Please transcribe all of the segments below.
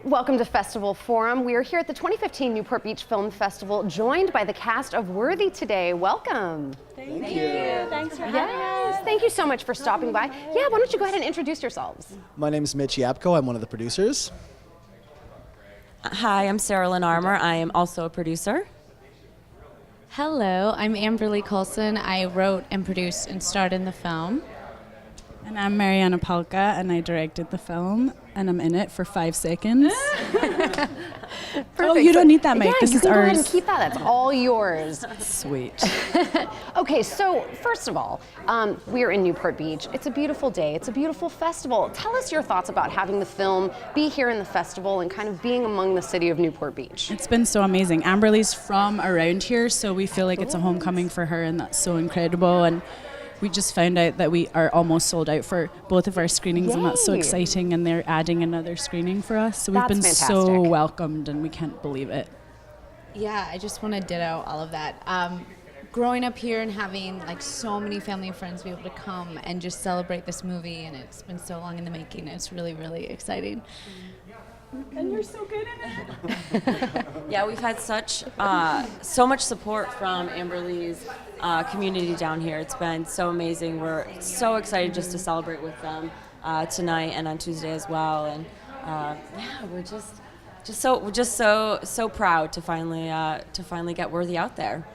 Welcome to Festival Forum. We are here at the 2015 Newport Beach Film Festival, joined by the cast of Worthy today. Welcome. Thank you. Thanks for having us. Thank you so much for stopping by. Yeah, why don't you go ahead and introduce yourselves? My name is Mitch Yapko. I'm one of the producers. Hi, I'm Sarah Lynn Armour. I am also a producer. Hello, I'm Amberly Coulson. I wrote and produced and starred in the film. And I'm Mariana Palka, and I directed the film, and I'm in it for 5 seconds. Oh, you don't need that mic. Yeah, this you is can ours. go ahead and keep that. That's all yours. Sweet. Okay, so first of all, we are in Newport Beach. It's a beautiful day. It's a beautiful festival. Tell us your thoughts about having the film be here in the festival and kind of being among the city of Newport Beach. It's been so amazing. Amberly's from around here, so we feel like it's a homecoming for her, and that's so incredible. And we just found out that we are almost sold out for both of our screenings, and that's so exciting, and they're adding another screening for us. So we've been so welcomed, and we can't believe it. Yeah, I just want to ditto all of that. Growing up here and having like so many family and friends be able to come and just celebrate this movie, and it's been so long in the making. It's really, really exciting. And you're so good in it. Yeah, we've had so much support from Amberly's community down here. It's been so amazing. We're so excited just to celebrate with them tonight and on Tuesday as well. And yeah, we're just so proud to finally get Worthy out there.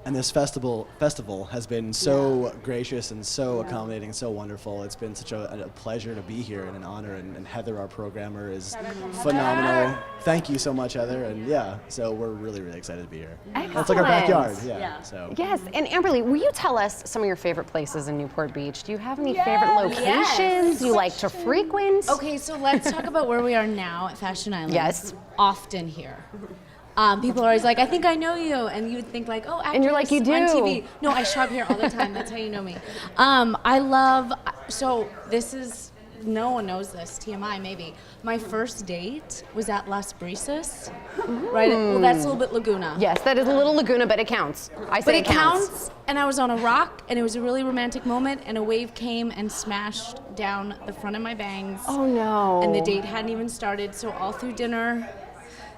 And this festival has been so gracious and so accommodating, so wonderful. It's been such a pleasure to be here and an honor. And Heather, our programmer, is phenomenal. Thank you so much, Heather. And yeah, so we're really, really excited to be here. Excellent. It's like our backyard. Yeah. So. Yes, and Amberly, will you tell us some of your favorite places in Newport Beach? Do you have any favorite locations you like to frequent? Okay, so let's talk about where we are now at Fashion Island. Yes. Often here. People are always like, I think I know you, and you would think like, oh, actress and you're like, you do. on TV. No, I shop here all the time. That's how you know me. No one knows this, TMI maybe. My first date was at Las Brisas, right? Well, that's a little bit Laguna. Yes, that is a little Laguna, but it counts. I say but it counts. And I was on a rock, and it was a really romantic moment, and a wave came and smashed down the front of my bangs. Oh no. And the date hadn't even started, so all through dinner,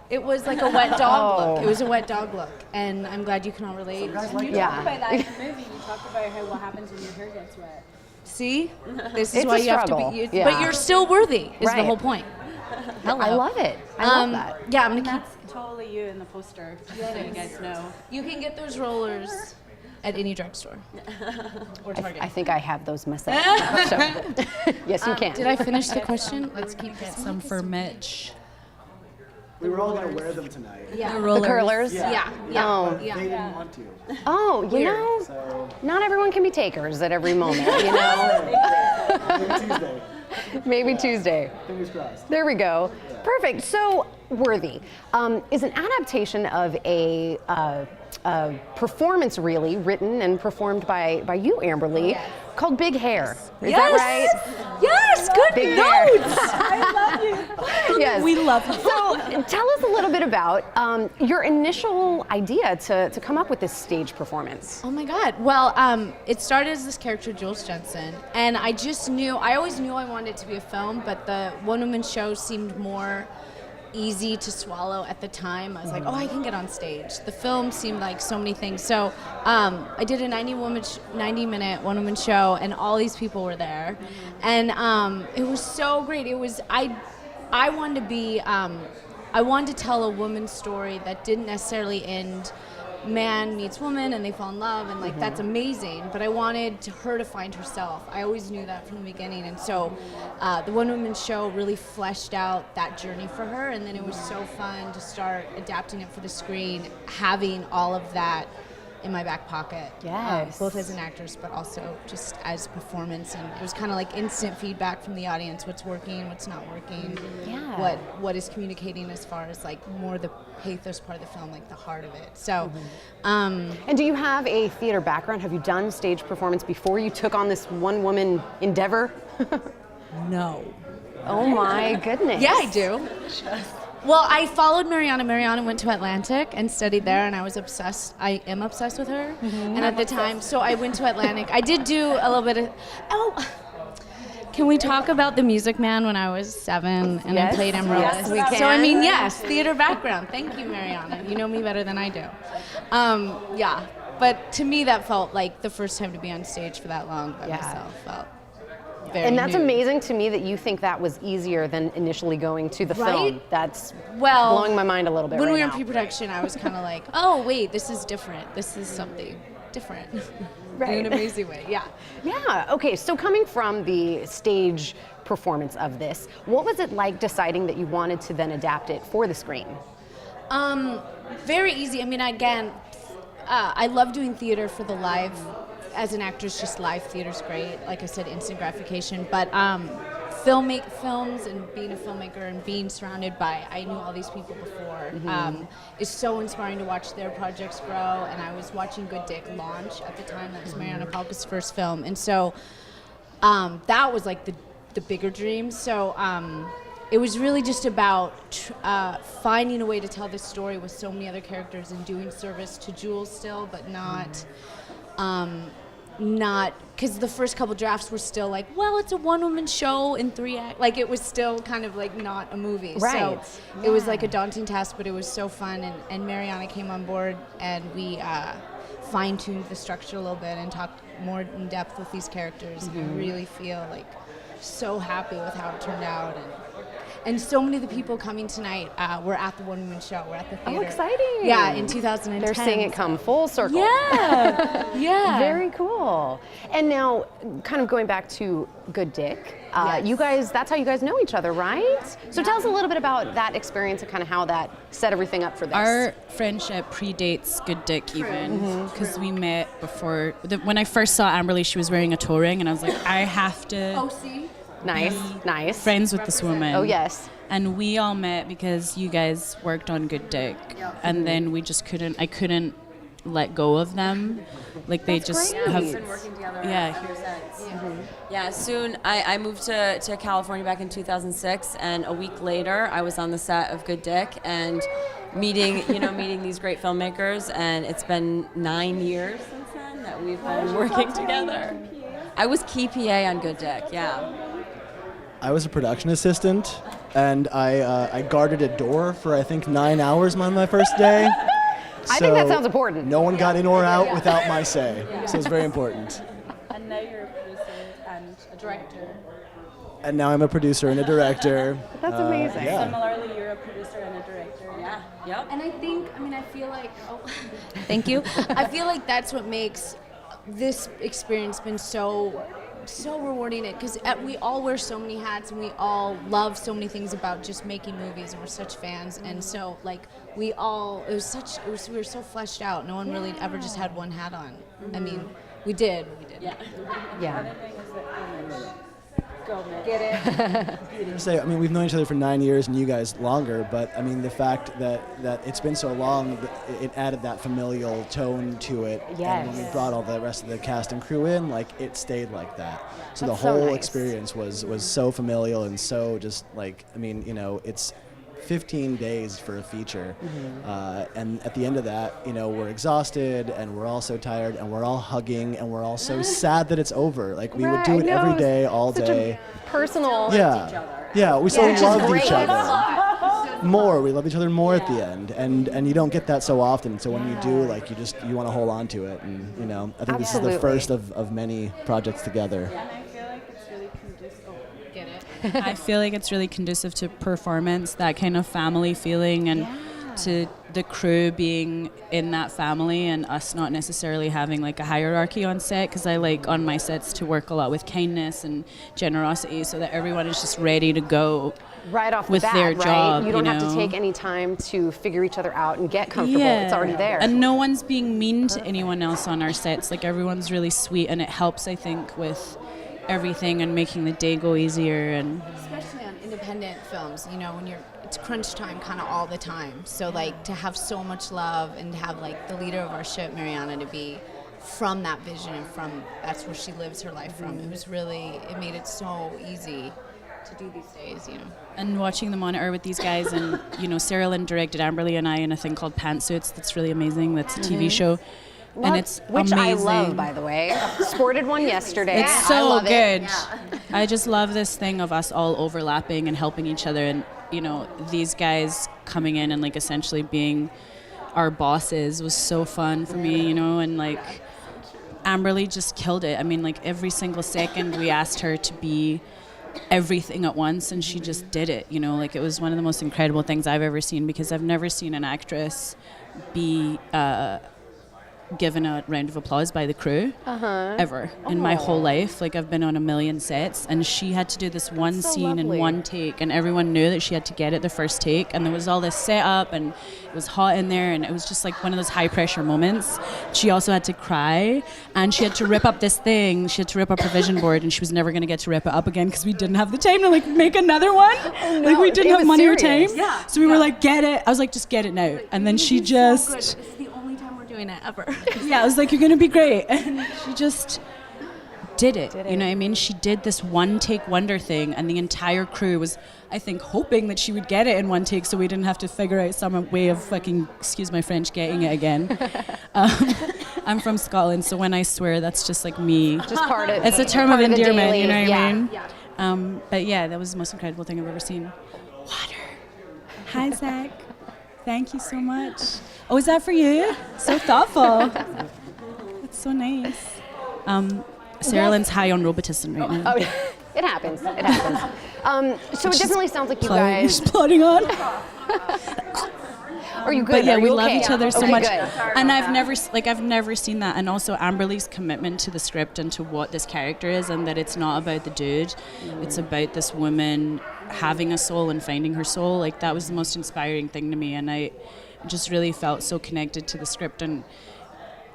it was like a wet dog look. It was a wet dog look, and I'm glad you can all relate. You talk about that in the movie. You talk about what happens when your hair gets wet. See? This is It's why a you have to struggle. be, but you're still worthy, is the whole point. Hello. I love it. I love that. Yeah, I'm gonna keep. That's totally you in the poster, so you guys know. You can get those rollers at any drugstore or Target. I think I have those myself. So, yes, you can. Did I finish the question? Let's keep Get some for Mitch. We were all going to wear them tonight. Yeah, The curlers? Yeah. Oh. They didn't want to. Oh, you know, So not everyone can be takers at every moment, you know? maybe Tuesday. Maybe Tuesday. Fingers crossed. There we go. Perfect. So, Worthy is an adaptation of a performance, really, written and performed by you, Amberly, called Big Hair. Is that right? Yes, good Big notes. I love you. Yes. We love you. So, tell us a little bit about your initial idea to come up with this stage performance. Oh my God. Well, it started as this character, Jules Jensen, and I always knew I wanted it to be a film, but the one-woman show seemed more easy to swallow at the time. I was like, oh, I can get on stage. The film seemed like so many things. So I did a 90-minute one-woman show, and all these people were there. And it was so great. It was, I wanted to be, I wanted to tell a woman's story that didn't necessarily end man meets woman and they fall in love, and like that's amazing, but I wanted her to find herself. I always knew that from the beginning, and so the one woman show really fleshed out that journey for her, and then it was so fun to start adapting it for the screen, having all of that in my back pocket. Yes. Both as an actress, but also just as performance, and it was kind of like instant feedback from the audience, what's working, what's not working, what is communicating as far as like more the pathos part of the film, like the heart of it. So, And do you have a theater background? Have you done stage performance before you took on this one-woman endeavor? no. Oh my goodness. Yeah, I do. Well, I followed Mariana. Mariana went to Atlantic and studied there, and I was obsessed. I am obsessed with her. And at the time, so I went to Atlantic. I did do a little bit of, Can we talk about The Music Man when I was 7 and I played Amaryllis? Yes, we can. So I mean, yes, theater background. Thank you, Mariana. You know me better than I do. Yeah, but to me that felt like the first time to be on stage for that long by myself felt very And that's new. amazing to me that you think that was easier than initially going to the Right? film. That's Well, blowing my mind a little bit when right we were now. in pre-production, I was kind of like, oh wait, this is different. This is something different. Right. In an amazing way. Yeah. Yeah, okay, so coming from the stage performance of this, what was it like deciding that you wanted to then adapt it for the screen? Very easy. I mean, again, I love doing theater for the live. As an actress, just live theater's great. Like I said, instant gratification. But films and being a filmmaker and being surrounded by, I knew all these people before, is so inspiring to watch their projects grow. And I was watching Good Dick launch at the time. That was Mariana Kalka's first film. And so that was like the bigger dream. So it was really just about finding a way to tell this story with so many other characters and doing service to Jules still, but not because the first couple drafts were still like, well, it's a one-woman show in 3 acts. Like it was still kind of like not a movie. Right. So it was like a daunting task, but it was so fun. And Mariana came on board and we fine-tuned the structure a little bit and talked more in depth with these characters. I really feel like so happy with how it turned out. And so many of the people coming tonight were at the one woman show. We're at the theater. Oh, exciting. Yeah, in 2010. They're seeing it come full circle. Yeah, yeah. Very cool. And now, kind of going back to Good Dick, you guys, that's how you guys know each other, right? So tell us a little bit about that experience and kind of how that set everything up for this. Our friendship predates Good Dick even, because we met before. When I first saw Amberly, she was wearing a toe ring, and I was like, I have to see? Nice. friends with this woman. Oh, yes. And we all met because you guys worked on Good Dick, and then we just I couldn't let go of them. Like they just great. have We've been working together Yeah. ever since. Yeah, soon I moved to California back in 2006, and a week later I was on the set of Good Dick and meeting these great filmmakers, and it's been 9 years since then that we've been working together. I was key PA on Good Dick, yeah. I was a production assistant, and I guarded a door for I think 9 hours on my first day. I think that sounds important. No one got in or out without my say, so it's very important. And now you're a producer and a director. And now I'm a producer and a director. That's amazing. Yeah. Similarly, you're a producer and a director. Yeah, yep. And I feel like, thank you. I feel like that's what makes this experience been so rewarding, because we all wear so many hats and we all love so many things about just making movies, and we're such fans, and so like we were so fleshed out. No one really ever just had one hat on. I mean, we did. Yeah. I mean, we've known each other for 9 years, and you guys longer. But I mean, the fact that it's been so long, it added that familial tone to it. Yes. And when we brought all the rest of the cast and crew in, like it stayed like that. So That's the whole so nice. experience was so familial and so just like, I mean, it's 15 days for a feature, and at the end of that, we're exhausted and we're all so tired and we're all hugging and we're all so sad that it's over. Like we would do it every day, all Such day. a personal. Yeah, we so Which is loved great. each other. More, we love each other more at the end, and you don't get that so often. So when you do, like you want to hold on to it, and I think this is the Absolutely. first of many projects together. I feel like it's really conducive to performance, that kind of family feeling, and to the crew being in that family, and us not necessarily having like a hierarchy on set, because I like on my sets to work a lot with kindness and generosity, so that everyone is just ready to go Right off with the bat, their right? job. You don't have to know? take any time to figure each other out and get comfortable. It's already there. And no one's being mean to anyone else on our sets. Like everyone's really sweet, and it helps, I think, with everything and making the day go easier. And Especially on independent films, when it's crunch time kind of all the time. So like to have so much love and to have like the leader of our ship, Mariana, to be from that vision and that's where she lives her life from. It made it so easy to do these days, And watching the monitor with these guys, and Sarah Lynn directed Amberly and I in a thing called Pantsuits. That's really amazing. That's a TV show. And it's Which amazing. I love, by the way. Sported one yesterday. It's I so love good. It. I just love this thing of us all overlapping and helping each other, and these guys coming in and like essentially being our bosses was so fun for me, and like Amberly just killed it. I mean, like every single second we asked her to be everything at once, and she just did it. Like it was one of the most incredible things I've ever seen, because I've never seen an actress be given a round of applause by the crew ever in my whole life. Like I've been on a million sets, and she had to do this one scene in one take, and everyone knew that she had to get it the first take, and there was all this setup, and it was hot in there, and it was just like one of those high pressure moments. She also had to cry, and she had to rip up this thing. She had to rip up her vision board, and she was never going to get to rip it up again because we didn't have the time to like make another one. Like we didn't have money or time. So we were like, get it. I was like, just get it now. And then she just Doing it ever. I was like, you're gonna be great, and she just did it. You know what I mean? She did this one take wonder thing, and the entire crew was, I think, hoping that she would get it in one take, so we didn't have to figure out some way of fucking, excuse my French, getting it again. I'm from Scotland, so when I swear, that's just like me. Just part of it's a term of endearment. You know what yeah. I mean? Yeah. But yeah, that was the most incredible thing I've ever seen. Water. Hi, Zach. Thank you so much. Oh, is that for you? So thoughtful. That's so nice. Sarah Lynn's high on Robitussin right now. Oh, it happens. It happens. So it definitely sounds like you guys. She's plodding on. Are you good? But yeah, Are we you love okay? each other so Okay, much. good. And I've never seen that. And also Amberly's commitment to the script and to what this character is, and that it's not about the dude. It's about this woman having a soul and finding her soul. Like that was the most inspiring thing to me, and I just really felt so connected to the script, and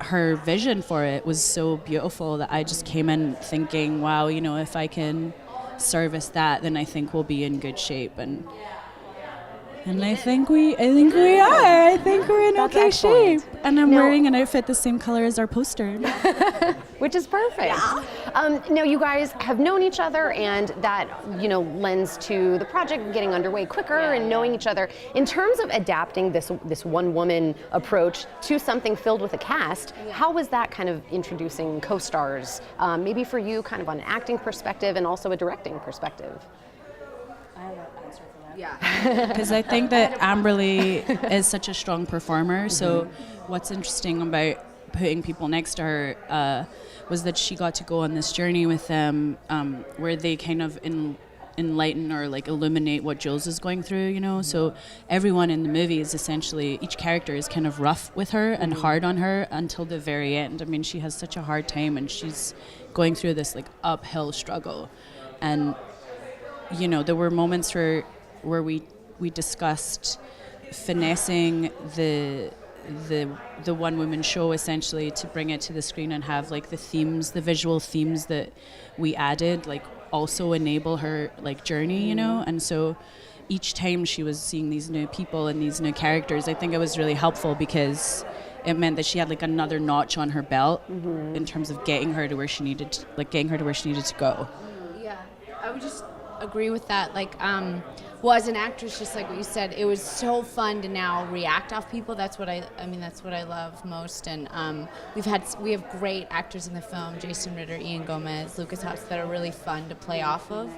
her vision for it was so beautiful that I just came in thinking, wow, if I can service that, then I think we'll be in good shape. And I think we are. I think we're in okay shape. And I'm wearing an outfit the same color as our poster. Which is perfect. Now you guys have known each other, and that lends to the project getting underway quicker and knowing each other. In terms of adapting this one woman approach to something filled with a cast, how was that kind of introducing co-stars? Maybe for you, kind of on an acting perspective and also a directing perspective. Because I think that Amberly is such a strong performer. So what's interesting about putting people next to her was that she got to go on this journey with them where they kind of enlighten or like illuminate what Jules is going through, So everyone in the movie is essentially, each character is kind of rough with her and hard on her until the very end. I mean, she has such a hard time, and she's going through this like uphill struggle. And, there were moments where we discussed finessing the one woman show essentially to bring it to the screen and have like the visual themes that we added like also enable her like journey, and so each time she was seeing these new people and these new characters, I think it was really helpful because it meant that she had like another notch on her belt in terms of getting her to where she needed to go. Yeah, I would just agree with that. Like, well, as an actress, just like what you said, it was so fun to now react off people. That's what that's what I love most. And we have great actors in the film: Jason Ritter, Ian Gomez, Lucas Haas, that are really fun to play off of.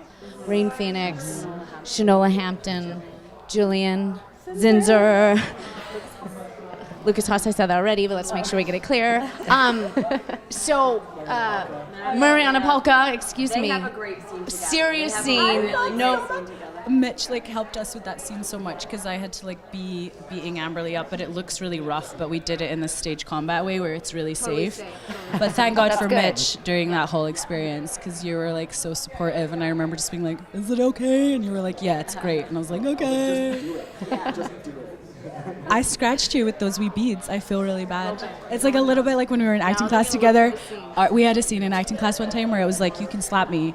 Rain Phoenix, Shanola Hampton, Julian Zinzer. Lucas Haas, I said that already, but let's make sure we get it clear. Mariana Polka, excuse me. They have a great scene together. Serious scene. No. Mitch like helped us with that scene so much because I had to like be beating Amberly up, but it looks really rough, but we did it in the stage combat way where it's really safe. But thank God for good. Mitch during that whole experience, because you were like so supportive, and I remember just being like, is it okay? And you were like, yeah, it's great. And I was like, okay. I scratched you with those wee beads. I feel really bad. It's like a little bit like when we were in acting class together. We had a scene in acting class one time where it was like, you can slap me.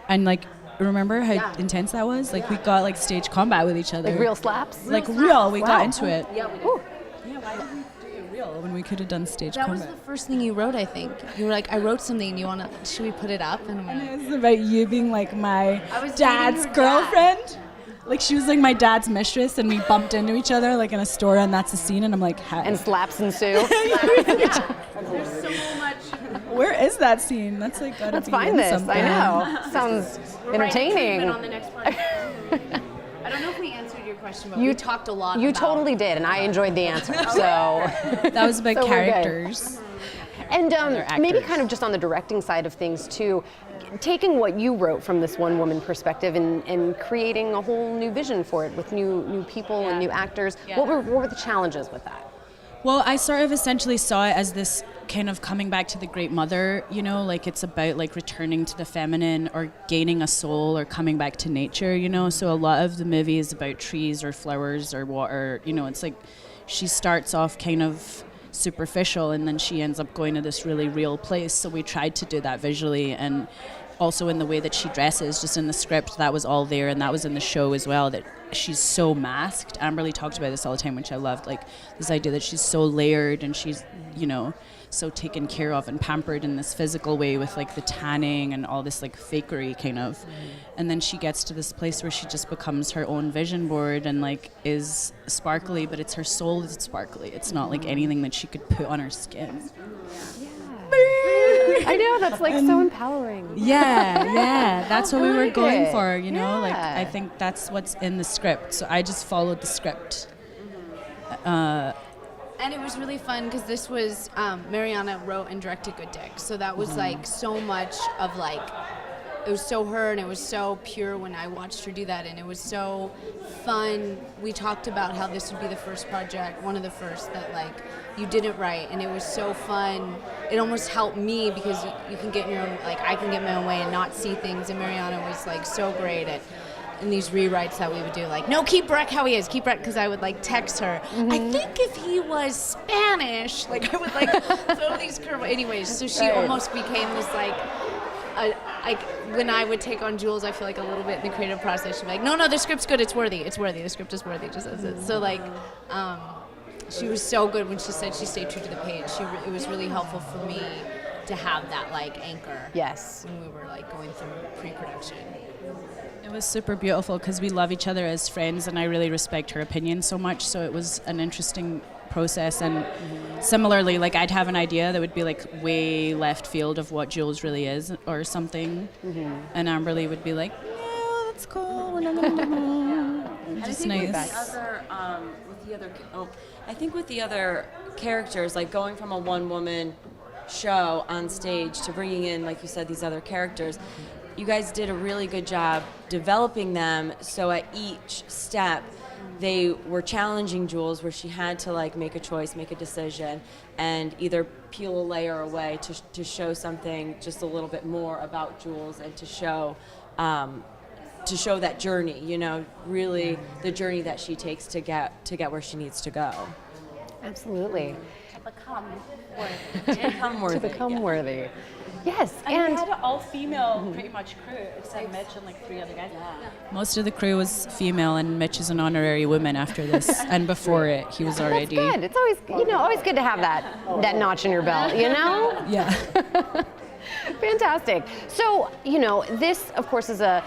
And like, remember how intense that was? Like we got like stage combat with each other. Like real slaps? Like real. We got into it. Yeah, we did. Yeah, why didn't we do it real when we could have done stage That was combat? the first thing you wrote, I think. You were like, I wrote something. Should we put it up? And I'm like, It was about you being like my was dad's dating your dad. girlfriend. Like she was like my dad's mistress, and we bumped into each other like in a store, and that's the scene. And I'm like, And slaps ensue. there's so much Where is that scene? That's like gotta Let's be find in this. something. I know. Sounds entertaining. On the next part. I don't know if we answered your question, but You we talked a lot. You about totally did, and I enjoyed the answer. So That was about So we're good. characters. And maybe actors. kind of just on the directing side of things too, taking what you wrote from this one woman perspective and creating a whole new vision for it with new people and new actors. Yeah. What were the challenges with that? Well, I sort of essentially saw it as this kind of coming back to the Great Mother, you know, like it's about like returning to the feminine or gaining a soul or coming back to nature, you know. So a lot of the movie is about trees or flowers or water, you know. It's like she starts off kind of superficial and then she ends up going to this really real place. So we tried to do that visually, and also in the way that she dresses, just in the script, that was all there, and that was in the show as well, that she's so masked. Amberly talked about this all the time, which I loved, like this idea that she's so layered and she's, you know, so taken care of and pampered in this physical way with like the tanning and all this like fakery kind of. And then she gets to this place where she just becomes her own vision board and like is sparkly, but it's her soul that's sparkly. It's not like anything that she could put on her skin. I know, that's like so empowering. Yeah, that's what we were like going it. for, you know, like Yeah. I think that's what's in the script. So I just followed the script. And it was really fun because this was Mariana wrote and directed Good Dick, so that was like so much of like it was so her and it was so pure when I watched her do that, and it was so fun. We talked about how this would be the first project, one of the first that like you didn't write, and it was so fun. It almost helped me because you can get in your own, like I can get my own way and not see things, and Mariana was like so great at in these rewrites that we would do, like, no, keep Breck how he is, keep Breck, because I would like text her, I think if he was Spanish, like I would like throw these curveballs. Anyways, so she almost became this like when I would take on Jules, I feel like a little bit in the creative process, she'd be like, no, the script's good, it's worthy, the script is worthy, just as it. So like, she was so good when she said she stayed true to the page. It was really helpful for me to have that like anchor. Yes. When we were like going through pre-production. It was super beautiful because we love each other as friends, and I really respect her opinion so much. So it was an interesting process. And similarly, like I'd have an idea that would be like way left field of what Jules really is or something, and Amberly would be like, "Yeah, that's cool. We're not gonna do it." Just nice. I think with the other characters, like going from a one-woman show on stage to bringing in, like you said, these other characters, you guys did a really good job developing them, so at each step they were challenging Jules, where she had to like make a choice, make a decision, and either peel a layer away to show something just a little bit more about Jules, and to show that journey, you know, really the journey that she takes to get where she needs to go. Absolutely. Become worthy. To become worthy. Yes, And we had an all-female pretty much crew, except Mitch and like 3 other guys. Most of the crew was female, and Mitch is an honorary woman after this, and before it, he was already. That's good. It's always, always good to have that notch in your belt, you know? Yeah. Fantastic. So, this, of course, is an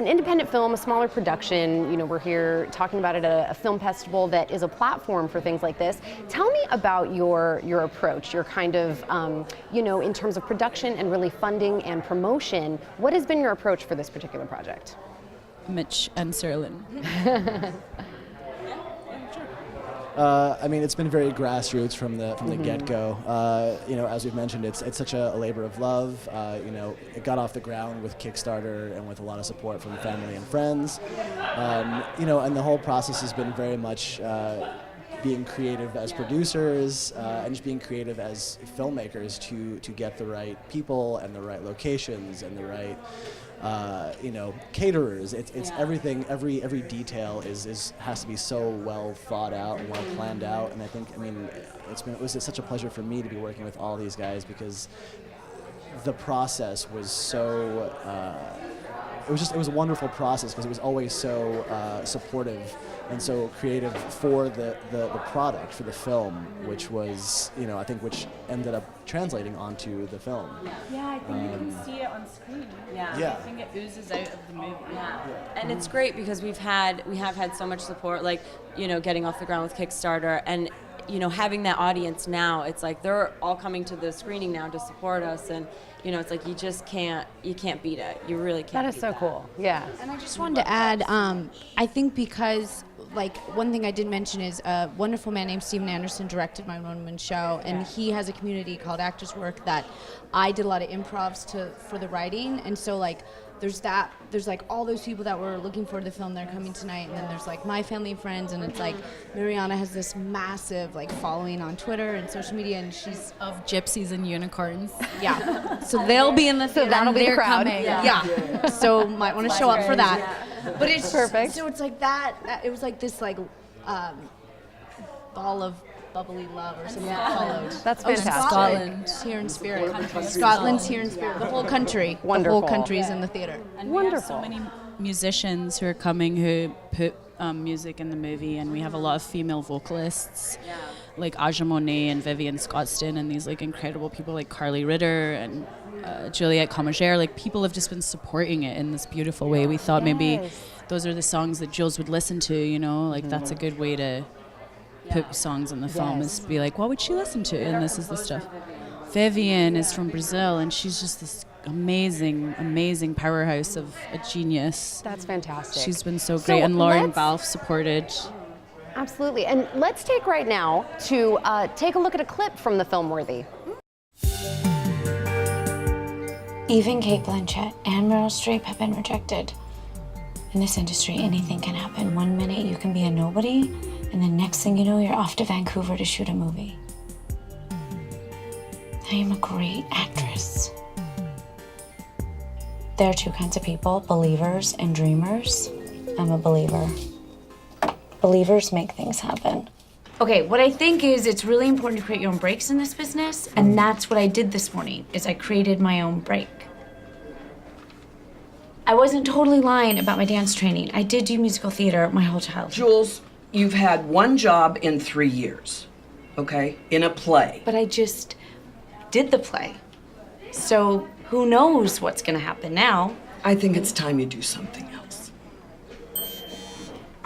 independent film, a smaller production. We're here talking about it at a film festival that is a platform for things like this. Tell me about your approach, your kind of, in terms of production and really funding and promotion. What has been your approach for this particular project? Mitch and Serlin. It's been very grassroots from the get-go. As we've mentioned, it's such a labor of love. It got off the ground with Kickstarter and with a lot of support from family and friends. And the whole process has been very much being creative as producers and just being creative as filmmakers to get the right people and the right locations and the right caterers. It's everything. Every detail has to be so well thought out and well planned out. And I think, it was such a pleasure for me to be working with all these guys, because the process was so. It was a wonderful process because it was always so supportive and so creative for the product, for the film, which was, I think, which ended up translating onto the film. Yeah, I think you can see it on screen. Yeah. I think it oozes out of the movie. Yeah. And it's great because we have had so much support, like, getting off the ground with Kickstarter, and you know, having that audience now, it's like they're all coming to the screening now to support us, and you know, it's like you can't beat it. You really can't. That is beat so that. cool. Yeah. And I just wanted to add, I think because, like, one thing I did mention is a wonderful man named Steven Anderson directed my one-woman show, and he has a community called Actors Work that I did a lot of improvs for the writing, and so, like, there's like all those people that were looking forward to the film, they're coming tonight, and then there's like my family and friends, and it's like Mariana has this massive like following on Twitter and social media, and she's Of gypsies and unicorns. yeah. So they'll be in the theater. that'll be the They're crowd. coming. Yeah. So might want to show up for that. But it's Perfect. So it's like that. It was like this like ball of bubbly love or something that followed. That's Oh, fantastic. Scotland's here in spirit. Scotland's here in spirit. The whole country. Wonderful. The whole country's in the theater. And we have Wonderful. so many musicians who are coming who put music in the movie, and we have a lot of female vocalists like Aja Monet and Vivian Scottston, and these like incredible people like Carly Ritter and Juliette Comagere. Like, people have just been supporting it in this beautiful way. We thought maybe those are the songs that Jules would listen to, you know, like that's a good way to put songs in the film, is be like, what would she listen to? And this is the stuff. Vivian is from Brazil, and she's just this amazing powerhouse of a genius. That's fantastic. She's been so great, and Lauren Balfe supported. Absolutely. And let's take right now to take a look at a clip from the film Worthy. Even Kate Blanchett and Meryl Streep have been rejected. In this industry, anything can happen. One minute you can be a nobody, and the next thing you know, you're off to Vancouver to shoot a movie. I am a great actress. There are two kinds of people, believers and dreamers. I'm a believer. Believers make things happen. Okay, what I think is it's really important to create your own breaks in this business, and that's what I did this morning, is I created my own break. I wasn't totally lying about my dance training. I did do musical theater my whole childhood. Jules, you've had one job in 3 years, okay? In a play. But I just did the play. So who knows what's gonna happen now? I think it's time you do something else.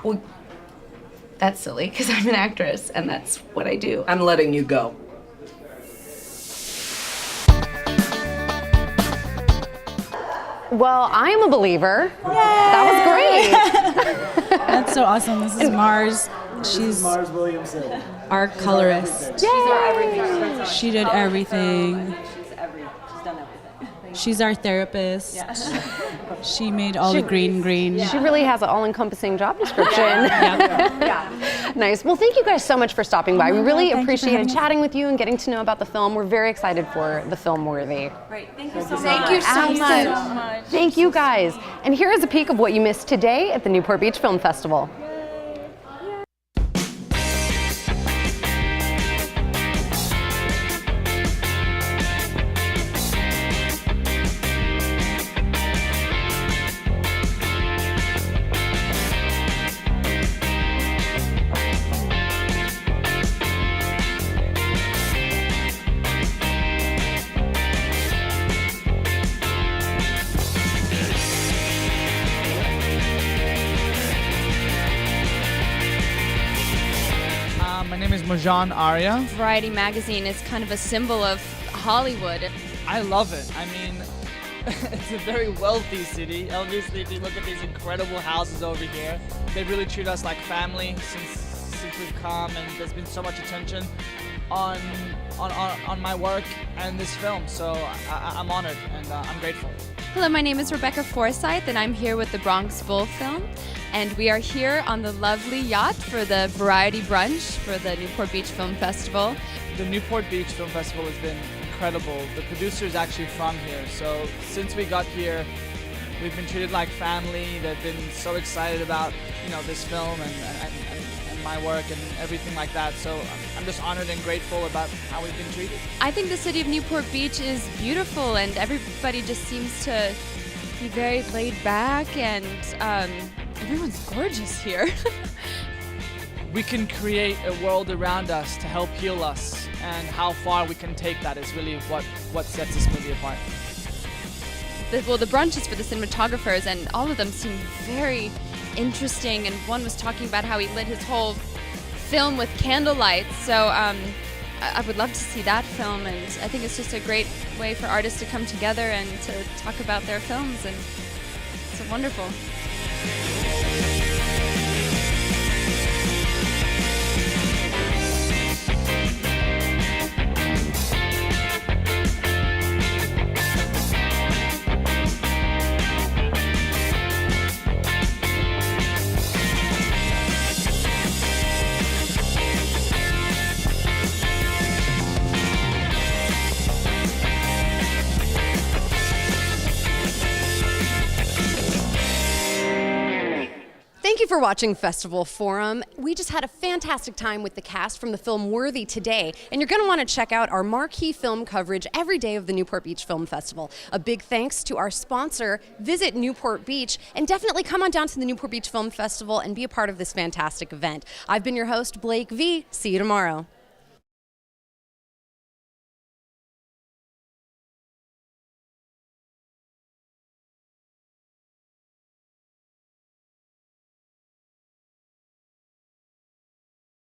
Well, that's silly, because I'm an actress, and that's what I do. I'm letting you go. Well, I'm a believer. That was great. That's so awesome. This is Mars. She's Mars Williamson. our colorist. She's our everything. She did everything. She's done everything. She's our therapist. She made all the green. She really has an all-encompassing job description. Nice. Well, thank you guys so much for stopping by. We really appreciated chatting with you and getting to know about the film. We're very excited for the film Worthy. Great. Thank you so much. Thank you so Absolutely. much. Thank you guys. And here is a peek of what you missed today at the Newport Beach Film Festival. My name is Marjan Arya. Variety magazine is kind of a symbol of Hollywood. I love it. I mean, it's a very wealthy city. Obviously, if you look at these incredible houses over here, they really treat us like family since we've come, and there's been so much attention on my work and this film. So I'm honored and I'm grateful. Hello, my name is Rebecca Forsyth, and I'm here with the Bronx Bull Film. And we are here on the lovely yacht for the Variety Brunch for the Newport Beach Film Festival. The Newport Beach Film Festival has been incredible. The producer is actually from here, so since we got here, we've been treated like family. They've been so excited about, you know, this film and my work and everything like that. So I'm just honored and grateful about how we've been treated. I think the city of Newport Beach is beautiful, and everybody just seems to be very laid back, and everyone's gorgeous here. We can create a world around us to help heal us, and how far we can take that is really what sets this movie apart. The brunch is for the cinematographers, and all of them seem very interesting, and one was talking about how he lit his whole film with candlelight. So I would love to see that film, and I think it's just a great way for artists to come together and to talk about their films, and it's wonderful. Thank you for watching Festival Forum. We just had a fantastic time with the cast from the film Worthy today, and you're going to want to check out our marquee film coverage every day of the Newport Beach Film Festival. A big thanks to our sponsor, Visit Newport Beach, and definitely come on down to the Newport Beach Film Festival and be a part of this fantastic event. I've been your host, Blake V. See you tomorrow.